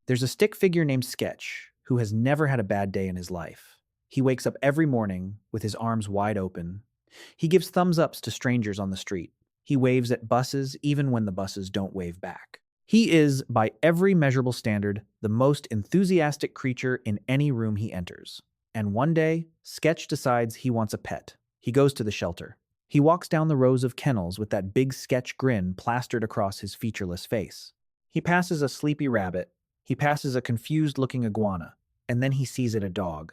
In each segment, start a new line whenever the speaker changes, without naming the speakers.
There's a stick figure named Sketch who has never had a bad day in his life. He wakes up every morning with his arms wide open. He gives thumbs ups to strangers on the street. He waves at buses even when the buses don't wave back. He is, by every measurable standard, the most enthusiastic creature in any room he enters. And one day, Sketch decides he wants a pet. He goes to the shelter. He walks down the rows of kennels with that big Sketch grin plastered across his featureless face. He passes a sleepy rabbit. He passes a confused-looking iguana. And then he sees it a dog.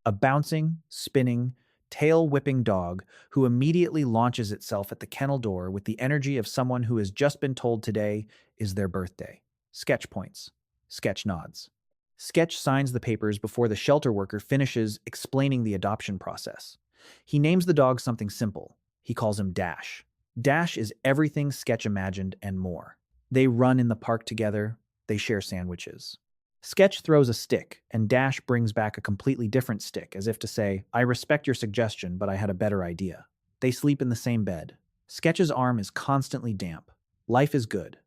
A bouncing, spinning, tail-whipping dog who immediately launches itself at the kennel door with the energy of someone who has just been told today is their birthday. Sketch points. Sketch nods. Sketch signs the papers before the shelter worker finishes explaining the adoption process. He names the dog something simple. He calls him Dash. Dash is everything Sketch imagined and more. They run in the park together. They share sandwiches. Sketch throws a stick, and Dash brings back a completely different stick, as if to say, I respect your suggestion, but I had a better idea. They sleep in the same bed. Sketch's arm is constantly damp. Life is good.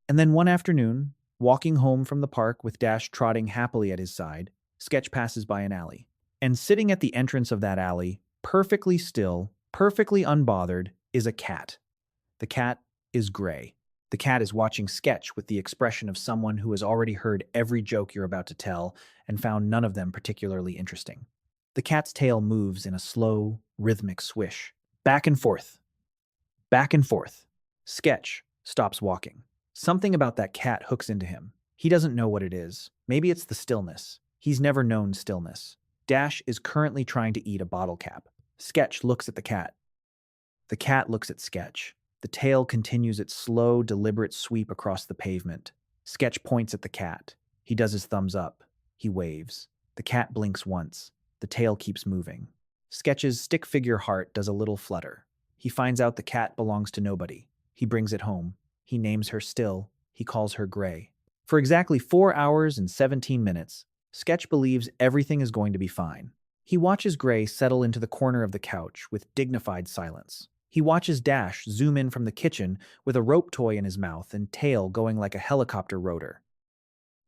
And then one afternoon, walking home from the park with Dash trotting happily at his side, Sketch passes by an alley. And sitting at the entrance of that alley, perfectly still, perfectly unbothered, is a cat. The cat is gray. The cat is watching Sketch with the expression of someone who has already heard every joke you're about to tell and found none of them particularly interesting. The cat's tail moves in a slow, rhythmic swish. Back and forth. Back and forth. Sketch stops walking. Something about that cat hooks into him. He doesn't know what it is. Maybe it's the stillness. He's never known stillness. Dash is currently trying to eat a bottle cap. Sketch looks at the cat. The cat looks at Sketch. The tail continues its slow, deliberate sweep across the pavement. Sketch points at the cat. He does his thumbs up. He waves. The cat blinks once. The tail keeps moving. Sketch's stick figure heart does a little flutter. He finds out the cat belongs to nobody. He brings it home. He names her Still. He calls her Gray. For exactly 4 hours and 17 minutes, Sketch believes everything is going to be fine. He watches Gray settle into the corner of the couch with dignified silence. He watches Dash zoom in from the kitchen with a rope toy in his mouth and tail going like a helicopter rotor.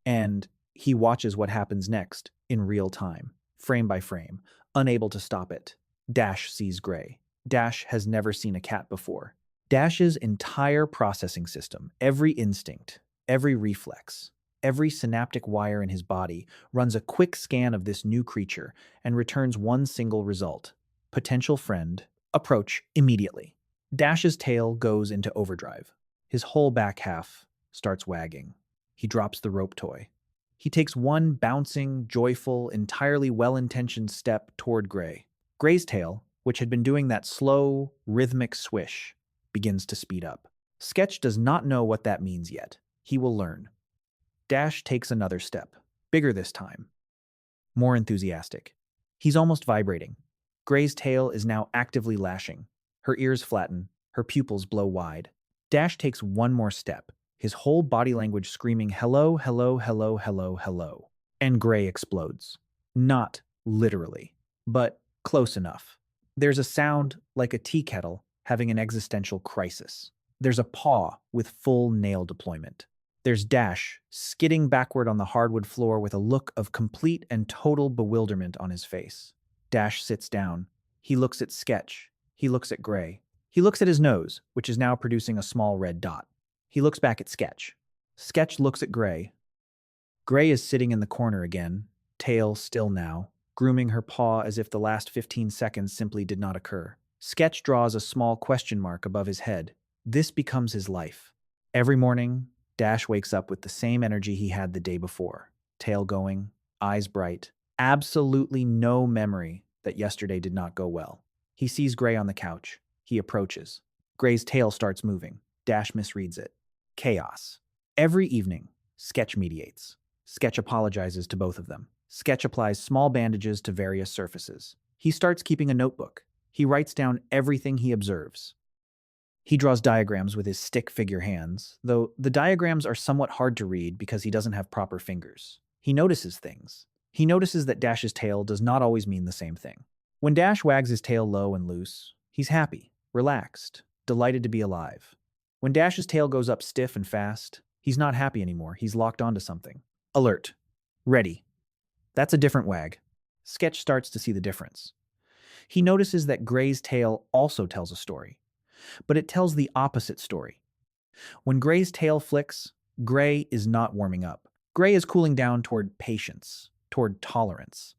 And he watches what happens next in real time, frame by frame, unable to stop it. Dash sees Gray. Dash has never seen a cat before. Dash's entire processing system, every instinct, every reflex, every synaptic wire in his body runs a quick scan of this new creature and returns one single result. Potential friend. Approach immediately. Dash's tail goes into overdrive. His whole back half starts wagging. He drops the rope toy. He takes one bouncing, joyful, entirely well-intentioned step toward Gray. Gray's tail, which had been doing that slow, rhythmic swish, begins to speed up. Sketch does not know what that means yet. He will learn. Dash takes another step, bigger this time, more enthusiastic. He's almost vibrating. Gray's tail is now actively lashing. Her ears flatten, her pupils blow wide. Dash takes one more step, his whole body language screaming hello, hello, hello, hello, hello. And Gray explodes. Not literally, but close enough. There's a sound like a tea kettle having an existential crisis. There's a paw with full nail deployment. There's Dash skidding backward on the hardwood floor with a look of complete and total bewilderment on his face. Dash sits down. He looks at Sketch. He looks at Gray. He looks at his nose, which is now producing a small red dot. He looks back at Sketch. Sketch looks at Gray. Gray is sitting in the corner again, tail still now, grooming her paw as if the last 15 seconds simply did not occur. Sketch draws a small question mark above his head. This becomes his life. Every morning, Dash wakes up with the same energy he had the day before. Tail going, eyes bright. Absolutely no memory that yesterday did not go well. He sees Gray on the couch. He approaches. Gray's tail starts moving. Dash misreads it. Chaos. Every evening, Sketch mediates. Sketch apologizes to both of them. Sketch applies small bandages to various surfaces. He starts keeping a notebook. He writes down everything he observes. He draws diagrams with his stick figure hands, though the diagrams are somewhat hard to read because he doesn't have proper fingers. He notices things. He notices that Dash's tail does not always mean the same thing. When Dash wags his tail low and loose, he's happy, relaxed, delighted to be alive. When Dash's tail goes up stiff and fast, He's not happy anymore. He's locked onto something. Alert. Ready. That's a different wag. Sketch starts to see the difference. He notices that Gray's tail also tells a story, but it tells the opposite story. When Gray's tail flicks, Gray is not warming up. Gray is cooling down toward patience, toward tolerance.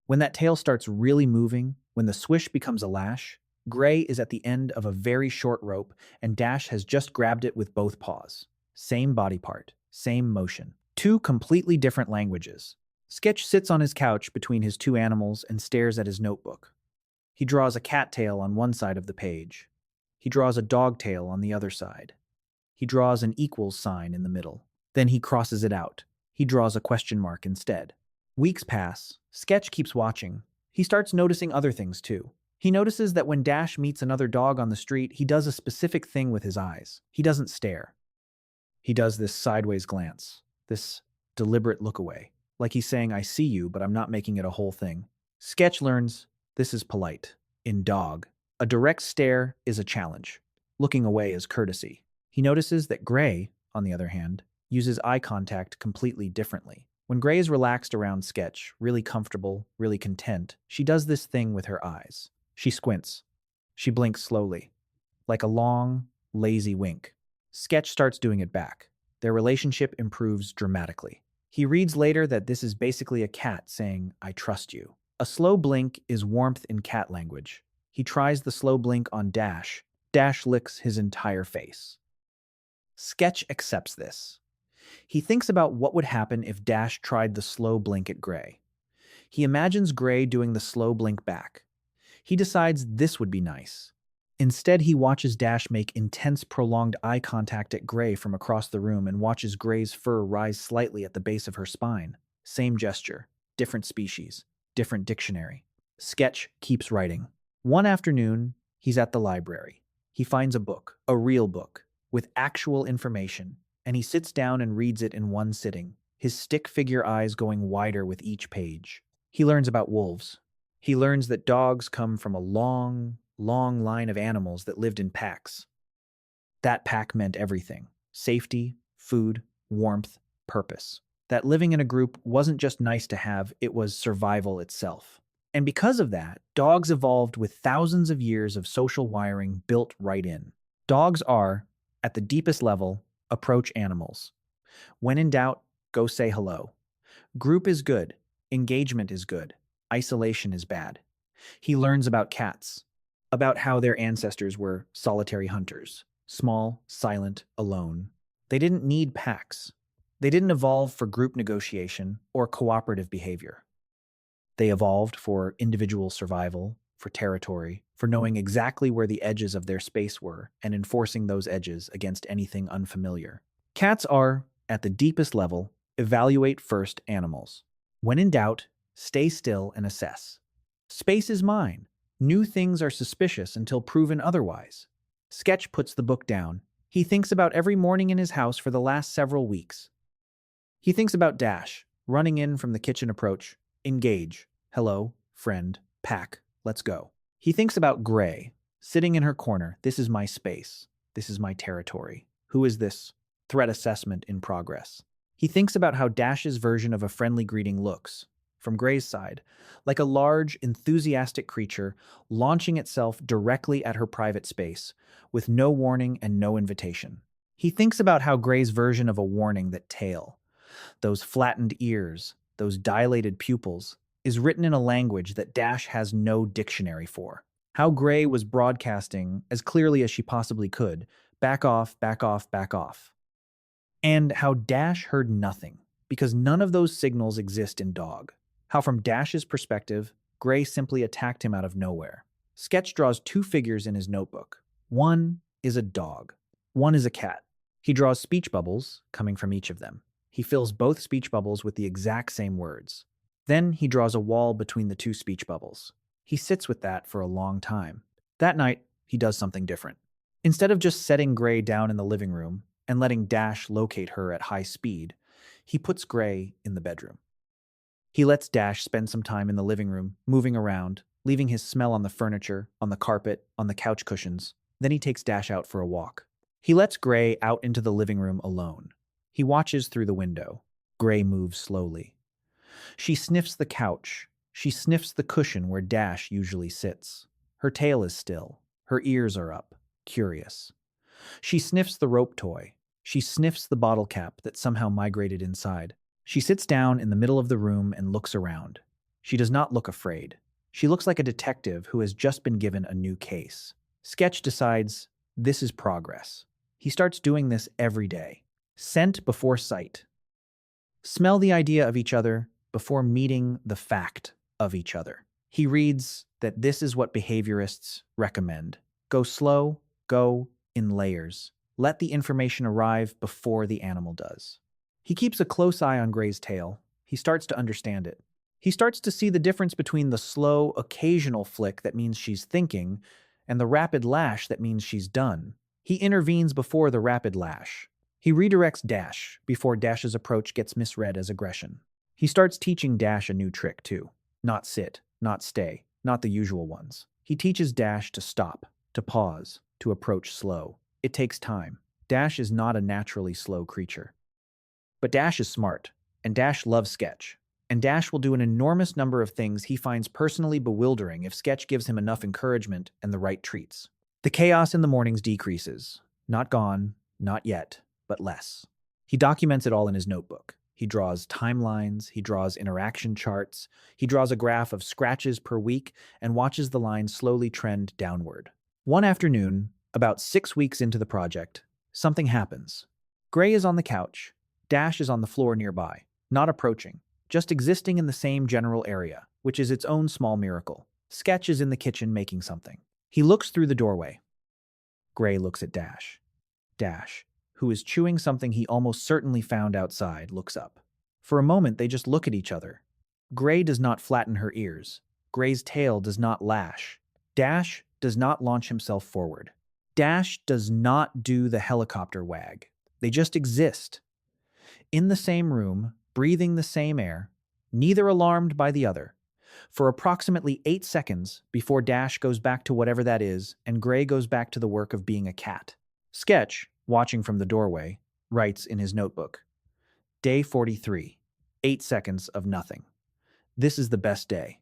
When that tail starts really moving, when the swish becomes a lash, Gray is at the end of a very short rope and Dash has just grabbed it with both paws. Same body part, same motion. Two completely different languages. Sketch sits on his couch between his two animals and stares at his notebook. He draws a cat tail on one side of the page. He draws a dog tail on the other side. He draws an equals sign in the middle. Then he crosses it out. He draws a question mark instead. Weeks pass. Sketch keeps watching. He starts noticing other things too. He notices that when Dash meets another dog on the street, he does a specific thing with his eyes. He doesn't stare. He does this sideways glance, this deliberate look away, like he's saying, I see you, but I'm not making it a whole thing. Sketch learns this is polite. In dog, a direct stare is a challenge. Looking away is courtesy. He notices that Gray, on the other hand, uses eye contact completely differently. When Gray is relaxed around Sketch, really comfortable, really content, she does this thing with her eyes. She squints. She blinks slowly, like a long, lazy wink. Sketch starts doing it back. Their relationship improves dramatically. He reads later that this is basically a cat saying, I trust you. A slow blink is warmth in cat language. He tries the slow blink on Dash. Dash licks his entire face. Sketch accepts this. He thinks about what would happen if Dash tried the slow blink at Gray. He imagines Gray doing the slow blink back. He decides this would be nice. Instead, he watches Dash make intense, prolonged eye contact at Gray from across the room and watches Gray's fur rise slightly at the base of her spine. Same gesture, different species, different dictionary. Sketch keeps writing. One afternoon, he's at the library. He finds a book, a real book, with actual information, and he sits down and reads it in one sitting, his stick figure eyes going wider with each page. He learns about wolves. He learns that dogs come from a long, long line of animals that lived in packs. That pack meant everything: safety, food, warmth, purpose. That living in a group wasn't just nice to have, it was survival itself. And because of that, dogs evolved with thousands of years of social wiring built right in. Dogs are, at the deepest level, approach animals. When in doubt, go say hello. Group is good. Engagement is good. Isolation is bad. He learns about cats, about how their ancestors were solitary hunters, small, silent, alone. They didn't need packs. They didn't evolve for group negotiation or cooperative behavior. They evolved for individual survival, for territory, for knowing exactly where the edges of their space were and enforcing those edges against anything unfamiliar. Cats are, at the deepest level, evaluate first animals. When in doubt, stay still and assess. Space is mine. New things are suspicious until proven otherwise. Sketch puts the book down. He thinks about every morning in his house for the last several weeks. He thinks about Dash, running in from the kitchen approach. Engage. Hello, friend, pack, let's go. He thinks about Gray, sitting in her corner. This is my space. This is my territory. Who is this? Threat assessment in progress. He thinks about how Dash's version of a friendly greeting looks, from Gray's side, like a large, enthusiastic creature launching itself directly at her private space, with no warning and no invitation. He thinks about how Gray's version of a warning, that tail, those flattened ears, those dilated pupils, is written in a language that Dash has no dictionary for. How Gray was broadcasting, as clearly as she possibly could, back off, back off, back off. And how Dash heard nothing, because none of those signals exist in dog. How from Dash's perspective, Gray simply attacked him out of nowhere. Sketch draws two figures in his notebook. One is a dog. One is a cat. He draws speech bubbles coming from each of them. He fills both speech bubbles with the exact same words. Then he draws a wall between the two speech bubbles. He sits with that for a long time. That night, he does something different. Instead of just setting Gray down in the living room and letting Dash locate her at high speed, he puts Gray in the bedroom. He lets Dash spend some time in the living room, moving around, leaving his smell on the furniture, on the carpet, on the couch cushions. Then he takes Dash out for a walk. He lets Gray out into the living room alone. He watches through the window. Gray moves slowly. She sniffs the couch. She sniffs the cushion where Dash usually sits. Her tail is still. Her ears are up, curious. She sniffs the rope toy. She sniffs the bottle cap that somehow migrated inside. She sits down in the middle of the room and looks around. She does not look afraid. She looks like a detective who has just been given a new case. Sketch decides this is progress. He starts doing this every day. Scent before sight. Smell the idea of each other before meeting the fact of each other. He reads that this is what behaviorists recommend. Go slow, go in layers. Let the information arrive before the animal does. He keeps a close eye on Gray's tail. He starts to understand it. He starts to see the difference between the slow, occasional flick that means she's thinking and the rapid lash that means she's done. He intervenes before the rapid lash. He redirects Dash before Dash's approach gets misread as aggression. He starts teaching Dash a new trick, too. Not sit, not stay, not the usual ones. He teaches Dash to stop, to pause, to approach slow. It takes time. Dash is not a naturally slow creature. But Dash is smart, and Dash loves Sketch. And Dash will do an enormous number of things he finds personally bewildering if Sketch gives him enough encouragement and the right treats. The chaos in the mornings decreases. Not gone, not yet, but less. He documents it all in his notebook. He draws timelines, he draws interaction charts, he draws a graph of scratches per week and watches the line slowly trend downward. One afternoon, about 6 weeks into the project, something happens. Gray is on the couch. Dash is on the floor nearby, not approaching, just existing in the same general area, which is its own small miracle. Sketch is in the kitchen making something. He looks through the doorway. Gray looks at Dash. Dash, who is chewing something he almost certainly found outside, looks up. For a moment, they just look at each other. Gray does not flatten her ears. Gray's tail does not lash. Dash does not launch himself forward. Dash does not do the helicopter wag. They just exist. In the same room, breathing the same air, neither alarmed by the other, for approximately 8 seconds before Dash goes back to whatever that is and Gray goes back to the work of being a cat. Sketch, watching from the doorway, writes in his notebook, Day 43, 8 seconds of nothing. This is the best day.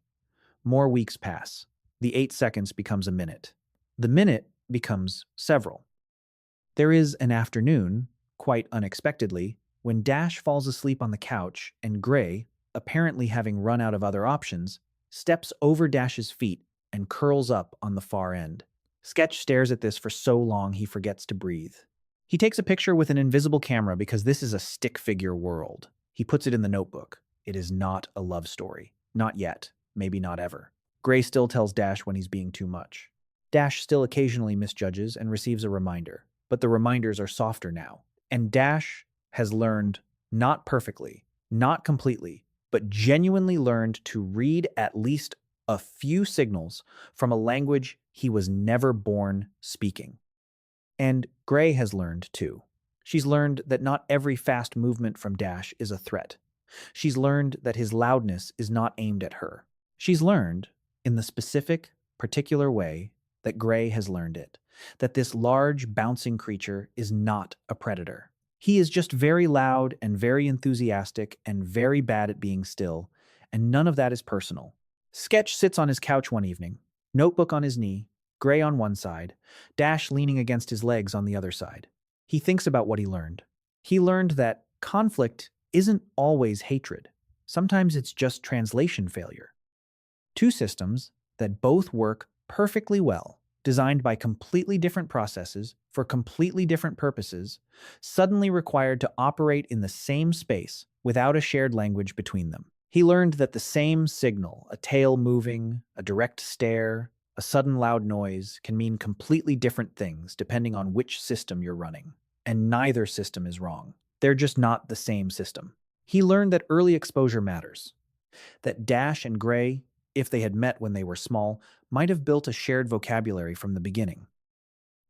More weeks pass. The 8 seconds becomes a minute. The minute becomes several. There is an afternoon, quite unexpectedly, when Dash falls asleep on the couch and Gray, apparently having run out of other options, steps over Dash's feet and curls up on the far end. Sketch stares at this for so long he forgets to breathe. He takes a picture with an invisible camera because this is a stick figure world. He puts it in the notebook. It is not a love story. Not yet. Maybe not ever. Gray still tells Dash when he's being too much. Dash still occasionally misjudges and receives a reminder, but the reminders are softer now. And Dash has learned, not perfectly, not completely, but genuinely learned to read at least a few signals from a language he was never born speaking. And Gray has learned, too. She's learned that not every fast movement from Dash is a threat. She's learned that his loudness is not aimed at her. She's learned, in the specific, particular way that Gray has learned it, that this large, bouncing creature is not a predator. He is just very loud and very enthusiastic and very bad at being still, and none of that is personal. Sketch sits on his couch one evening, notebook on his knee, Gray on one side, Dash leaning against his legs on the other side. He thinks about what he learned. He learned that conflict isn't always hatred. Sometimes it's just translation failure. Two systems that both work perfectly well, designed by completely different processes for completely different purposes, suddenly required to operate in the same space without a shared language between them. He learned that the same signal, a tail moving, a direct stare, a sudden loud noise, can mean completely different things depending on which system you're running. And neither system is wrong. They're just not the same system. He learned that early exposure matters. That Dash and Gray, if they had met when they were small, might have built a shared vocabulary from the beginning.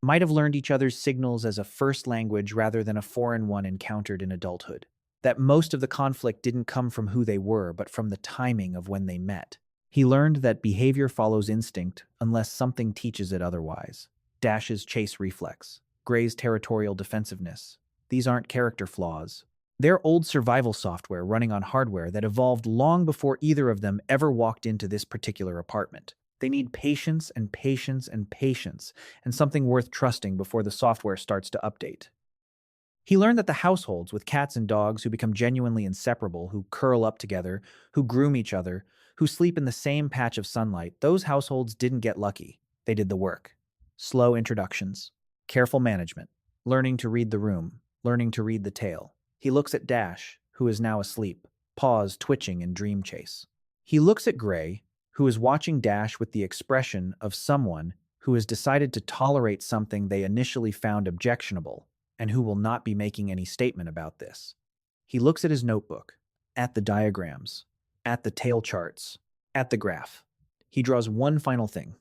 Might have learned each other's signals as a first language rather than a foreign one encountered in adulthood. That most of the conflict didn't come from who they were, but from the timing of when they met. He learned that behavior follows instinct unless something teaches it otherwise. Dash's chase reflex. Gray's territorial defensiveness. These aren't character flaws. They're old survival software running on hardware that evolved long before either of them ever walked into this particular apartment. They need patience and patience and patience, and something worth trusting before the software starts to update. He learned that the households with cats and dogs who become genuinely inseparable, who curl up together, who groom each other, who sleep in the same patch of sunlight, those households didn't get lucky. They did the work. Slow introductions, careful management, learning to read the room, learning to read the tale. He looks at Dash, who is now asleep, paws twitching in dream chase. He looks at Gray, who is watching Dash with the expression of someone who has decided to tolerate something they initially found objectionable and who will not be making any statement about this. He looks at his notebook, at the diagrams, at the tail charts, at the graph. He draws one final thing.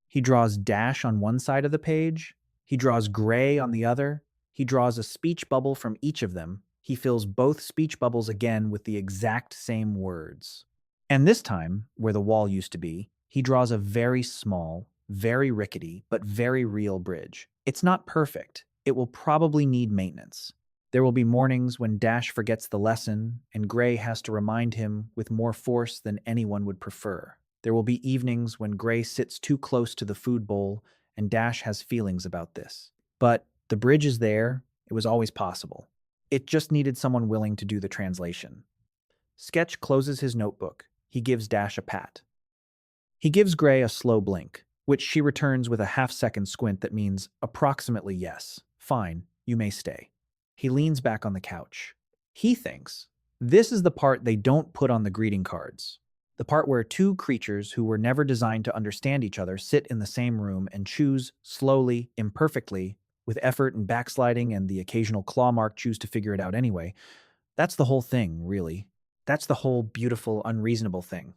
He draws Dash on one side of the page, he draws Gray on the other, he draws a speech bubble from each of them, he fills both speech bubbles again with the exact same words. And this time, where the wall used to be, he draws a very small, very rickety, but very real bridge. It's not perfect. It will probably need maintenance. There will be mornings when Dash forgets the lesson, and Gray has to remind him with more force than anyone would prefer. There will be evenings when Gray sits too close to the food bowl, and Dash has feelings about this. But the bridge is there. It was always possible. It just needed someone willing to do the translation. Sketch closes his notebook. He gives Dash a pat. He gives Gray a slow blink, which she returns with a half-second squint that means approximately yes. Fine, you may stay. He leans back on the couch. He thinks, this is the part they don't put on the greeting cards. The part where two creatures who were never designed to understand each other sit in the same room and choose, slowly, imperfectly, with effort and backsliding and the occasional claw mark, choose to figure it out anyway. That's the whole thing, really. That's the whole beautiful, unreasonable thing.